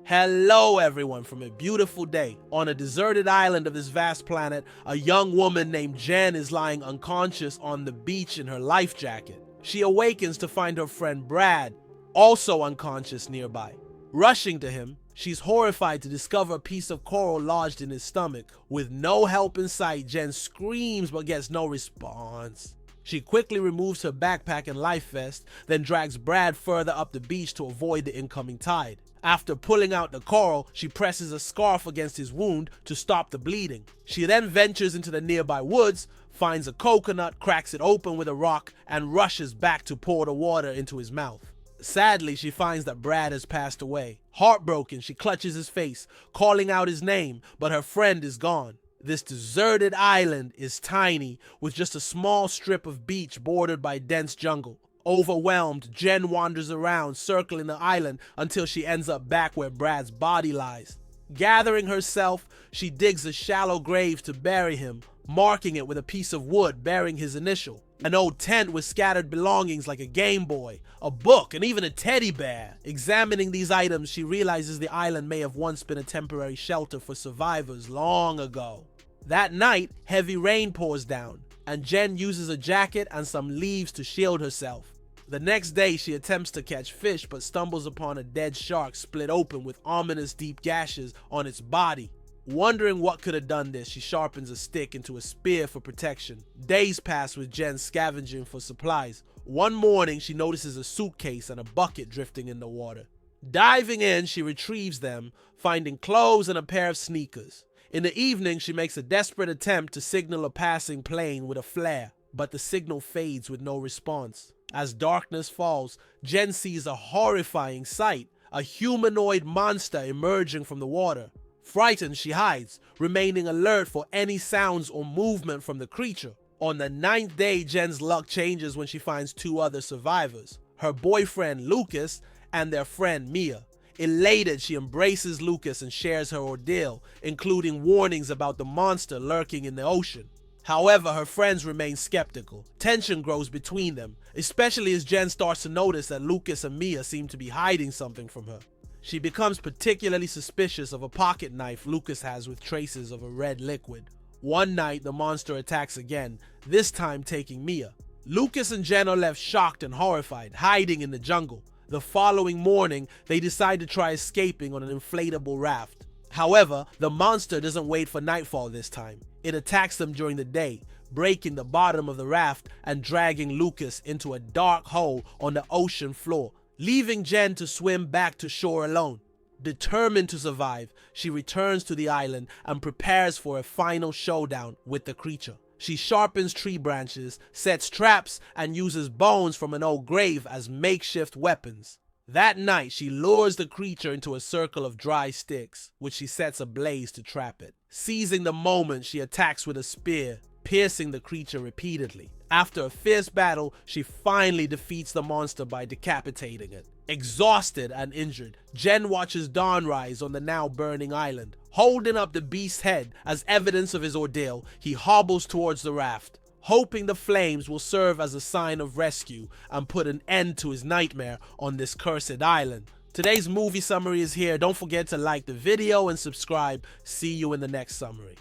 Hello everyone from a beautiful day. On a deserted island of this vast planet, a young woman named Jen is lying unconscious on the beach in her life jacket. She awakens to find her friend Brad, also unconscious nearby. Rushing to him, she's horrified to discover a piece of coral lodged in his stomach. With no help in sight, Jen screams but gets no response. She quickly removes her backpack and life vest, then drags Brad further up the beach to avoid the incoming tide. After pulling out the coral, she presses a scarf against his wound to stop the bleeding. She then ventures into the nearby woods, finds a coconut, cracks it open with a rock, and rushes back to pour the water into his mouth. Sadly, she finds that Brad has passed away. Heartbroken, she clutches his face, calling out his name, but her friend is gone. This deserted island is tiny, with just a small strip of beach bordered by dense jungle. Overwhelmed, Jen wanders around, circling the island until she ends up back where Brad's body lies. Gathering herself, she digs a shallow grave to bury him, marking it with a piece of wood bearing his initial. An old tent with scattered belongings like a Game Boy, a book, and even a teddy bear. Examining these items, she realizes the island may have once been a temporary shelter for survivors long ago. That night, heavy rain pours down, and Jen uses a jacket and some leaves to shield herself. The next day, she attempts to catch fish but stumbles upon a dead shark split open with ominous deep gashes on its body. Wondering what could have done this, she sharpens a stick into a spear for protection. Days pass with Jen scavenging for supplies. One morning, she notices a suitcase and a bucket drifting in the water. Diving in, she retrieves them, finding clothes and a pair of sneakers. In the evening, she makes a desperate attempt to signal a passing plane with a flare, but the signal fades with no response. As darkness falls, Jen sees a horrifying sight, a humanoid monster emerging from the water. Frightened, she hides, remaining alert for any sounds or movement from the creature. On the 9th day, Jen's luck changes when she finds two other survivors, her boyfriend Lucas and their friend Mia. Elated, she embraces Lucas and shares her ordeal, including warnings about the monster lurking in the ocean. However, her friends remain skeptical. Tension grows between them, especially as Jen starts to notice that Lucas and Mia seem to be hiding something from her. She becomes particularly suspicious of a pocket knife Lucas has with traces of a red liquid. One night, the monster attacks again, this time taking Mia. Lucas and Jen are left shocked and horrified, hiding in the jungle. The following morning, they decide to try escaping on an inflatable raft. However, the monster doesn't wait for nightfall this time. It attacks them during the day, breaking the bottom of the raft and dragging Lucas into a dark hole on the ocean floor, leaving Jen to swim back to shore alone. Determined to survive, she returns to the island and prepares for a final showdown with the creature. She sharpens tree branches, sets traps, and uses bones from an old grave as makeshift weapons. That night, she lures the creature into a circle of dry sticks, which she sets ablaze to trap it. Seizing the moment, she attacks with a spear, piercing the creature repeatedly. After a fierce battle, she finally defeats the monster by decapitating it. Exhausted and injured, Jen watches dawn rise on the now burning island. Holding up the beast's head as evidence of his ordeal, he hobbles towards the raft, hoping the flames will serve as a sign of rescue and put an end to his nightmare on this cursed island. Today's movie summary is here. Don't forget to like the video and subscribe. See you in the next summary.